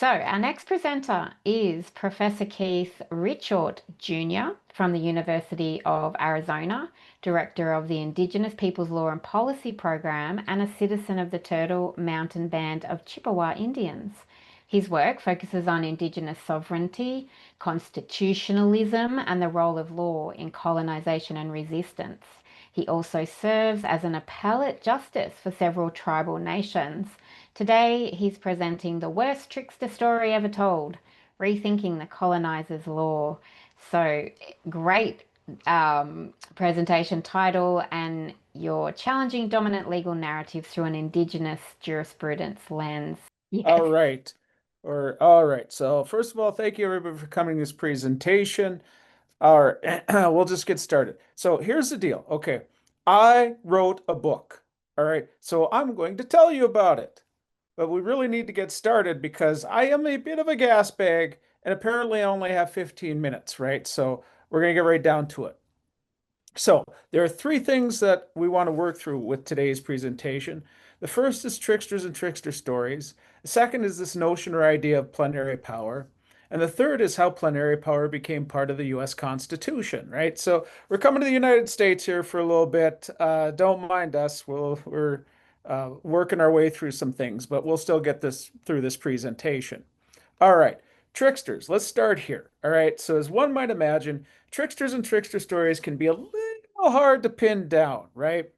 So, our next presenter is Professor Keith Richotte Jr. from the University of Arizona, Director of the Indigenous Peoples Law and Policy Program, and a citizen of the Turtle Mountain Band of Chippewa Indians. His work focuses on Indigenous sovereignty, constitutionalism, and the role of law in colonization and resistance. He also serves as an appellate justice for several tribal nations. Today, he's presenting the worst trickster story ever told, rethinking the colonizer's law. So, great presentation title, and your challenging dominant legal narratives through an Indigenous jurisprudence lens. All Yes. right. All right. So first of all, thank you everybody for coming to this presentation. All right, we'll just get started. So here's the deal. Okay. I wrote a book. All right. So I'm going to tell you about it. But we really need to get started because I am a bit of a gas bag and apparently I only have 15 minutes, right? So we're going to get right down to it. So there are three things that we want to work through with today's presentation. The first is tricksters and trickster stories. The second is this notion or idea of plenary power. And the third is how plenary power became part of the US Constitution, right? So we're coming to the United States here for a little bit. Don't mind us. We're working our way through some things, but we'll still get this through this presentation. All right, tricksters. Let's start here. All right, so as one might imagine, tricksters and trickster stories can be a little hard to pin down, right?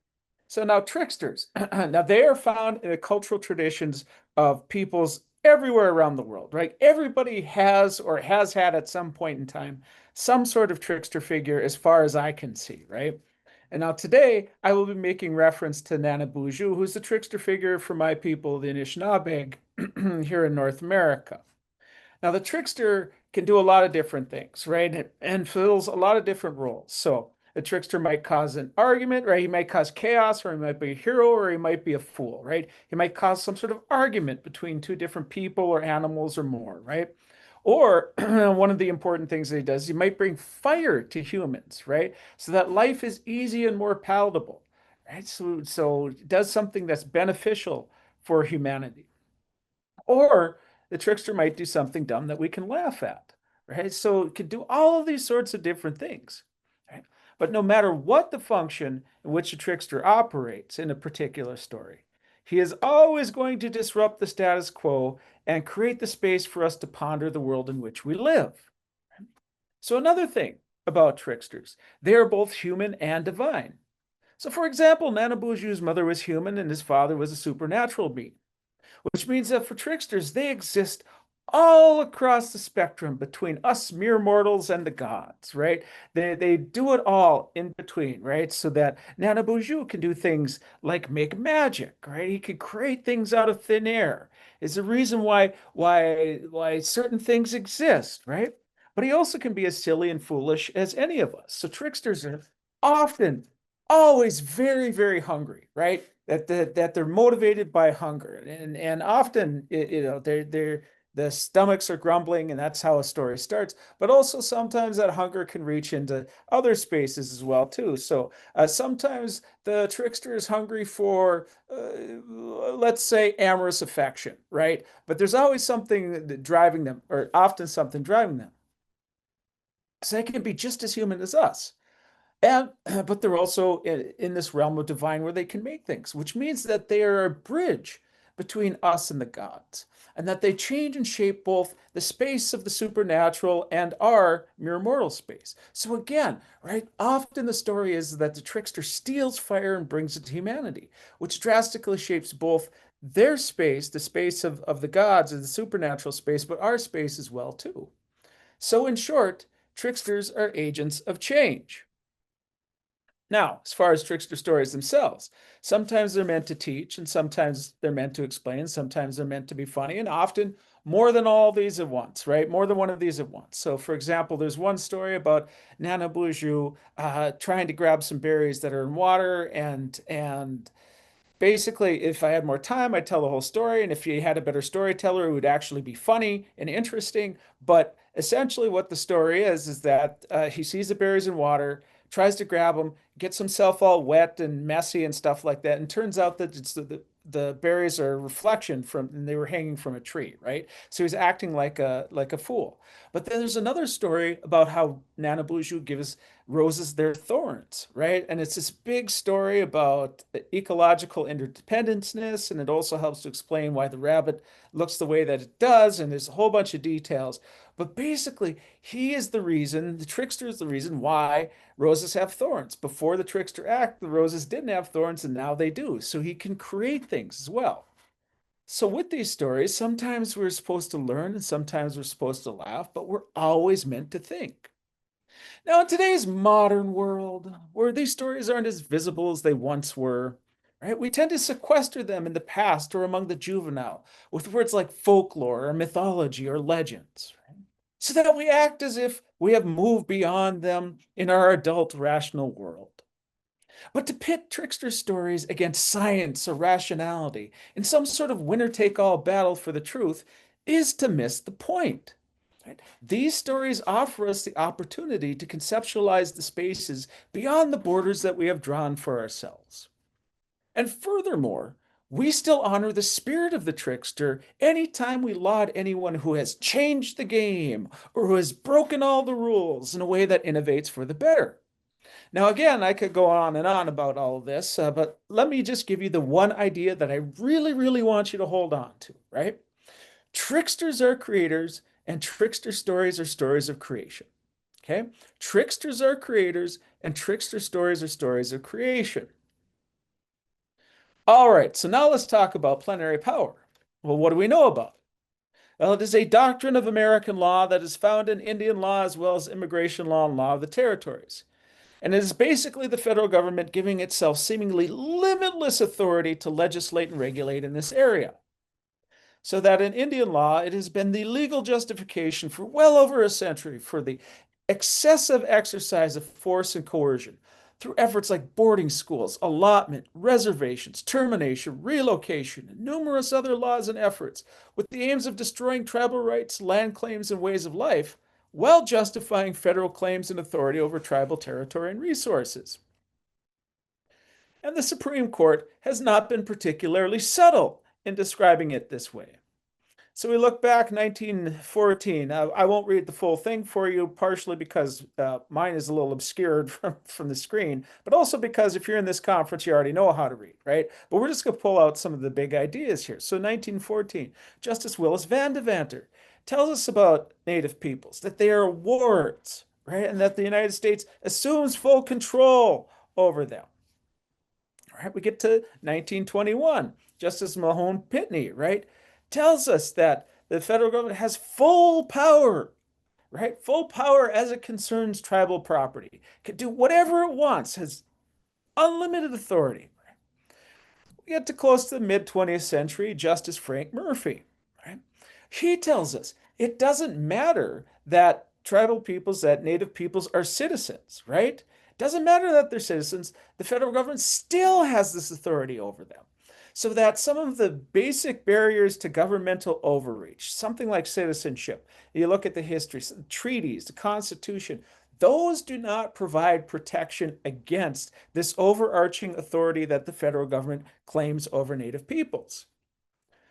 So now tricksters, now they are found in the cultural traditions of peoples everywhere around the world, right? Everybody has or has had at some point in time some sort of trickster figure as far as I can see, right? And now today I will be making reference to Nana Buju, who's the trickster figure for my people, the Anishinaabe, here in North America. Now, the trickster can do a lot of different things, right? And fills a lot of different roles. So, a trickster might cause an argument, right? He might cause chaos, or he might be a hero, or he might be a fool, right? He might cause some sort of argument between two different people or animals or more, right? Or one of the important things that he does, he might bring fire to humans, right? So that life is easy and more palatable, right? So it does something that's beneficial for humanity. Or the trickster might do something dumb that we can laugh at, right? So it could do all of these sorts of different things, right? But no matter what the function in which a trickster operates in a particular story, he is always going to disrupt the status quo and create the space for us to ponder the world in which we live. So another thing about tricksters, they are both human and divine. So for example, Nana Buju's mother was human and his father was a supernatural being, which means that for tricksters, they exist all across the spectrum between us mere mortals and the gods, right? They do it all in between, right? So that Nana Buju can do things like make magic, right? He can create things out of thin air. Is the reason why certain things exist, right? But he also can be as silly and foolish as any of us. So tricksters are often always very, very hungry, right? That they're motivated by hunger, and often they're the stomachs are grumbling, and that's how a story starts. But also sometimes that hunger can reach into other spaces as well too. So sometimes the trickster is hungry for, let's say, amorous affection, right? But there's always something driving them, or often something driving them. So they can be just as human as us. And but they're also in this realm of divine where they can make things, which means that they are a bridge between us and the gods, and that they change and shape both the space of the supernatural and our mere mortal space. So again, right, often the story is that the trickster steals fire and brings it to humanity, which drastically shapes both their space, the space of the gods and the supernatural space, but our space as well too. So in short, tricksters are agents of change. Now, as far as trickster stories themselves, sometimes they're meant to teach, and sometimes they're meant to explain, sometimes they're meant to be funny, and often more than all these at once, right? More than one of these at once. So, for example, there's one story about Nana Buju trying to grab some berries that are in water, and basically, if I had more time, I'd tell the whole story. And if you had a better storyteller, it would actually be funny and interesting. But essentially, what the story is that he sees the berries in water, tries to grab them, gets himself all wet and messy and stuff like that. And turns out that it's the berries are a reflection from, and they were hanging from a tree, right? So he's acting like a fool. But then there's another story about how Nana Boozhoo gives roses their thorns, right? And it's this big story about ecological interdependency, and it also helps to explain why the rabbit looks the way that it does, and there's a whole bunch of details. But basically, he is the reason, the trickster is the reason why roses have thorns. Before the trickster act, the roses didn't have thorns, and now they do. So he can create things as well. So with these stories, sometimes we're supposed to learn and sometimes we're supposed to laugh, but we're always meant to think. Now, in today's modern world, where these stories aren't as visible as they once were, right, we tend to sequester them in the past or among the juvenile with words like folklore or mythology or legends, right? So that we act as if we have moved beyond them in our adult rational world. But to pit trickster stories against science or rationality in some sort of winner take all battle for the truth is to miss the point. Right? These stories offer us the opportunity to conceptualize the spaces beyond the borders that we have drawn for ourselves. And furthermore, we still honor the spirit of the trickster anytime we laud anyone who has changed the game or who has broken all the rules in a way that innovates for the better. Now, again, I could go on and on about all of this, but let me just give you the one idea that I really, really want you to hold on to, right? Tricksters are creators, and trickster stories are stories of creation. Okay? Tricksters are creators, and trickster stories are stories of creation. All right, so now let's talk about plenary power. Well, what do we know about it? Well, it is a doctrine of American law that is found in Indian law as well as immigration law and law of the territories. And it is basically the federal government giving itself seemingly limitless authority to legislate and regulate in this area. So that in Indian law, it has been the legal justification for well over a century for the excessive exercise of force and coercion through efforts like boarding schools, allotment, reservations, termination, relocation, and numerous other laws and efforts with the aims of destroying tribal rights, land claims, and ways of life, while justifying federal claims and authority over tribal territory and resources. And the Supreme Court has not been particularly subtle in describing it this way. So we look back 1914. I won't read the full thing for you, partially because mine is a little obscured from the screen, but also because if you're in this conference, you already know how to read, right? But we're just going to pull out some of the big ideas here. So 1914, Justice Willis Van Devanter tells us about Native peoples, that they are wards, right? And that the United States assumes full control over them. Right, we get to 1921. Justice Mahone Pitney, right, tells us that the federal government has full power, right? Full power as it concerns tribal property, can do whatever it wants, has unlimited authority. We get to close to the mid 20th century, Justice Frank Murphy, right? He tells us it doesn't matter that tribal peoples, that native peoples are citizens, right? It doesn't matter that they're citizens. The federal government still has this authority over them. So that some of the basic barriers to governmental overreach, something like citizenship, you look at the history, the treaties, the Constitution, those do not provide protection against this overarching authority that the federal government claims over Native peoples.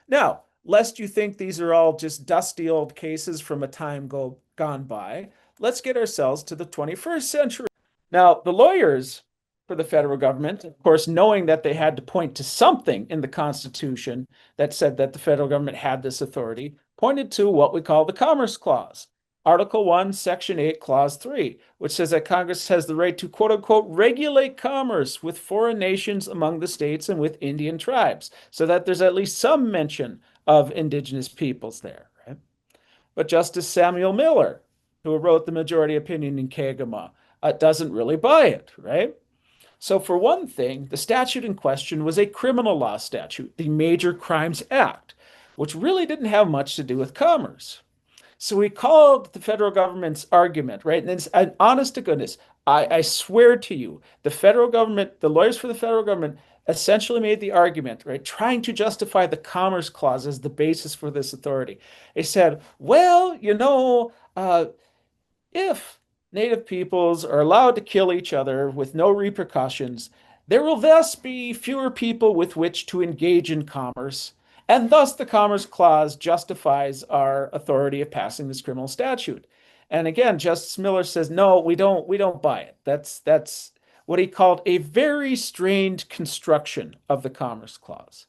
Now, lest you think these are all just dusty old cases from a time gone by, let's get ourselves to the 21st century. Now, the lawyers for the federal government, of course, knowing that they had to point to something in the Constitution that said that the federal government had this authority, pointed to what we call the Commerce Clause. Article 1, Section 8, Clause 3, which says that Congress has the right to quote unquote regulate commerce with foreign nations among the states and with Indian tribes, so that there's at least some mention of indigenous peoples there. Right? But Justice Samuel Miller, who wrote the majority opinion in Kagama, doesn't really buy it, right? So, for one thing, the statute in question was a criminal law statute, the Major Crimes Act, which really didn't have much to do with commerce. So we called the federal government's argument, right? And it's honest to goodness, I swear to you, the federal government, the lawyers for the federal government essentially made the argument, right? Trying to justify the Commerce Clause as the basis for this authority. They said, well, if Native peoples are allowed to kill each other with no repercussions, There will thus be fewer people with which to engage in commerce, and thus the Commerce Clause justifies our authority of passing this criminal statute. And again, Justice Miller says, no, we don't buy it. That's what he called a very strained construction of the Commerce Clause.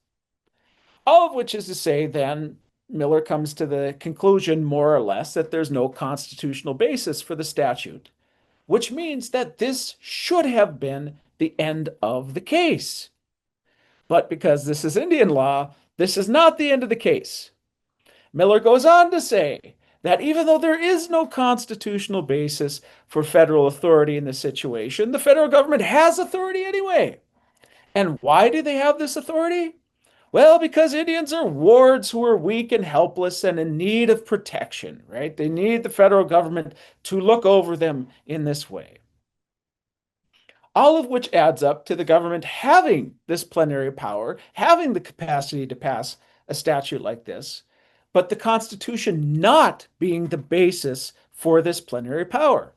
All of which is to say, then Miller comes to the conclusion, more or less, that there's no constitutional basis for the statute, which means that this should have been the end of the case. But because this is Indian law, this is not the end of the case. Miller goes on to say that even though there is no constitutional basis for federal authority in this situation, the federal government has authority anyway. And why do they have this authority? Well, because Indians are wards who are weak and helpless and in need of protection, right? They need the federal government to look over them in this way. All of which adds up to the government having this plenary power, having the capacity to pass a statute like this, but the Constitution not being the basis for this plenary power.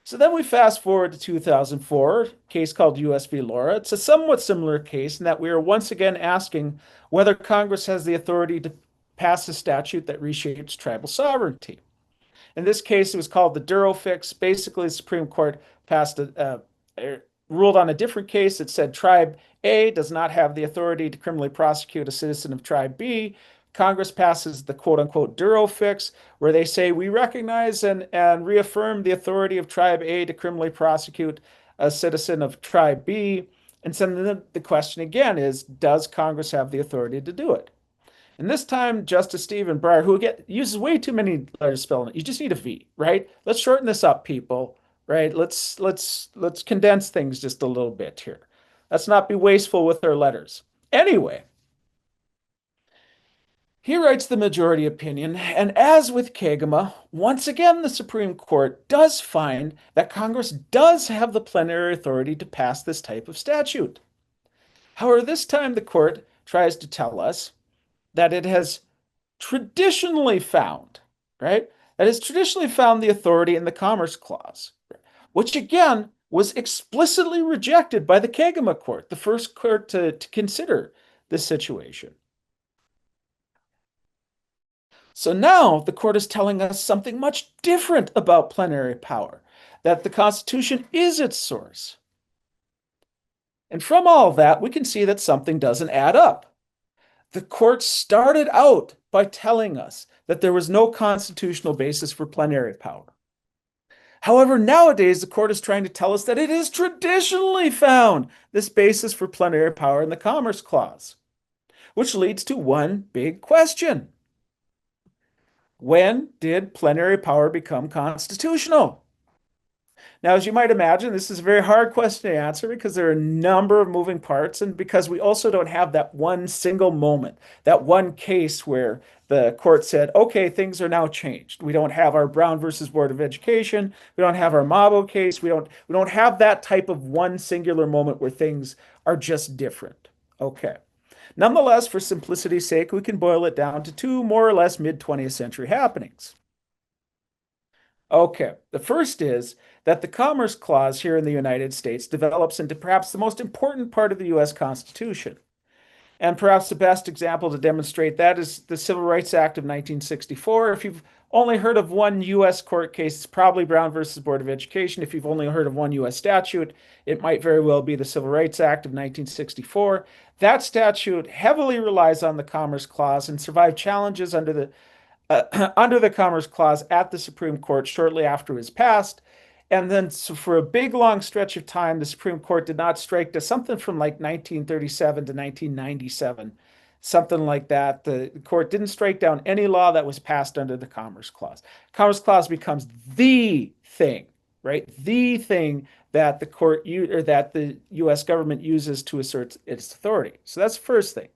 So then we fast forward to 2004, a case called US v. Laura. It's a somewhat similar case in that we are once again asking whether Congress has the authority to pass a statute that reshapes tribal sovereignty. In this case, it was called the Duro fix. Basically, the Supreme Court ruled on a different case. It said Tribe A does not have the authority to criminally prosecute a citizen of Tribe B. Congress passes the quote unquote Duro fix, where they say we recognize and reaffirm the authority of Tribe A to criminally prosecute a citizen of Tribe B. And so then the question again is, does Congress have the authority to do it? And this time, Justice Stephen Breyer, who uses way too many letters spelling it, you just need a V, right? Let's shorten this up, people, right? Let's condense things just a little bit here. Let's not be wasteful with our letters. Anyway, he writes the majority opinion, and as with Kagema, once again the Supreme Court does find that Congress does have the plenary authority to pass this type of statute. However, this time the court tries to tell us that it has traditionally found, right? That has traditionally found the authority in the Commerce Clause, which again was explicitly rejected by the Kagema court, the first court to consider this situation. So now the court is telling us something much different about plenary power, that the Constitution is its source. And from all of that, we can see that something doesn't add up. The court started out by telling us that there was no constitutional basis for plenary power. However, nowadays, the court is trying to tell us that it has traditionally found this basis for plenary power in the Commerce Clause, which leads to one big question. When did plenary power become constitutional? Now, as you might imagine, this is a very hard question to answer because there are a number of moving parts and because we also don't have that one single moment, that one case where the court said, okay, things are now changed. We don't have our Brown versus Board of Education. We don't have our Mabo case. We don't have that type of one singular moment where things are just different. Okay. Nonetheless, for simplicity's sake, we can boil it down to two more or less mid-20th century happenings. Okay, the first is that the Commerce Clause here in the United States develops into perhaps the most important part of the US Constitution. And perhaps the best example to demonstrate that is the Civil Rights Act of 1964. If you've only heard of one US court case, it's probably Brown versus Board of Education. If you've only heard of one US statute, it might very well be the Civil Rights Act of 1964. That statute heavily relies on the Commerce Clause and survived challenges under the Commerce Clause at the Supreme Court shortly after it was passed. And then so for a big long stretch of time, the Supreme Court did not strike to something from like 1937 to 1997, something like that. The court didn't strike down any law that was passed under the Commerce Clause. Commerce Clause becomes the thing, right? The thing that the court or that the U.S. government uses to assert its authority. So that's the first thing.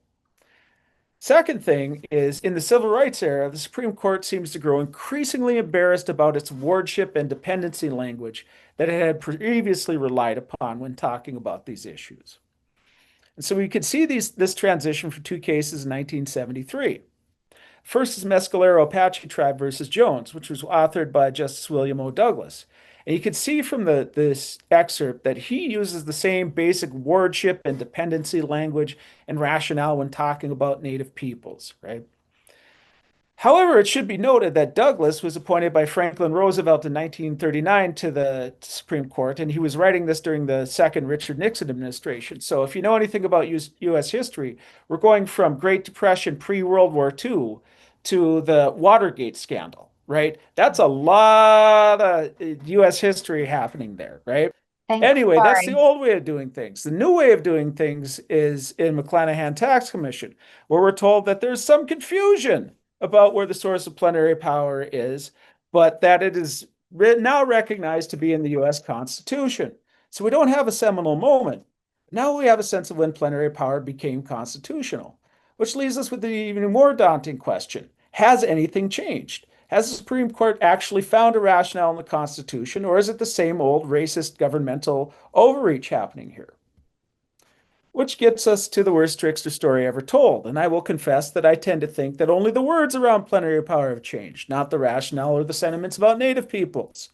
Second thing is in the civil rights era, the Supreme Court seems to grow increasingly embarrassed about its wardship and dependency language that it had previously relied upon when talking about these issues. And so we could see this transition for two cases in 1973. First is Mescalero Apache Tribe versus Jones, which was authored by Justice William O. Douglas. And you can see from this excerpt that he uses the same basic wardship and dependency language and rationale when talking about native peoples, right? However, it should be noted that Douglas was appointed by Franklin Roosevelt in 1939 to the Supreme Court, and he was writing this during the second Richard Nixon administration. So, if you know anything about U.S. history, we're going from Great Depression pre-World War II to the Watergate scandal, right? That's a lot of U.S. history happening there, right? Thanks. Anyway, that's the Sorry. old way of doing things. The new way of doing things is in McClanahan Tax Commission, where we're told that there's some confusion about where the source of plenary power is, but that it is now recognized to be in the US Constitution. So we don't have a seminal moment. Now we have a sense of when plenary power became constitutional, which leaves us with the even more daunting question. Has anything changed? Has the Supreme Court actually found a rationale in the Constitution, or is it the same old racist governmental overreach happening here? Which gets us to the worst trickster story ever told. And I will confess that I tend to think that only the words around plenary power have changed, not the rationale or the sentiments about native peoples.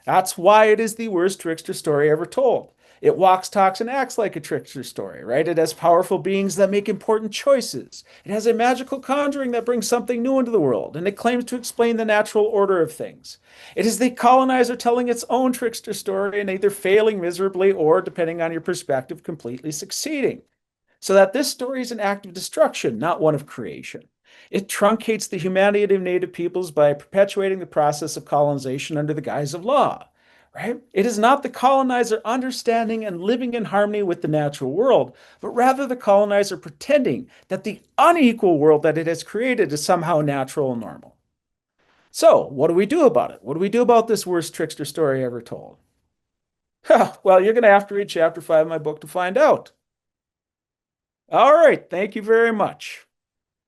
That's why it is the worst trickster story ever told. It walks, talks, and acts like a trickster story, right? It has powerful beings that make important choices. It has a magical conjuring that brings something new into the world, and it claims to explain the natural order of things. It is the colonizer telling its own trickster story and either failing miserably or, depending on your perspective, completely succeeding. So that this story is an act of destruction, not one of creation. It truncates the humanity of native peoples by perpetuating the process of colonization under the guise of law, right? It is not the colonizer understanding and living in harmony with the natural world, but rather the colonizer pretending that the unequal world that it has created is somehow natural and normal. So, what do we do about it? What do we do about this worst trickster story ever told? Well, you're going to have to read chapter 5 of my book to find out. All right, thank you very much.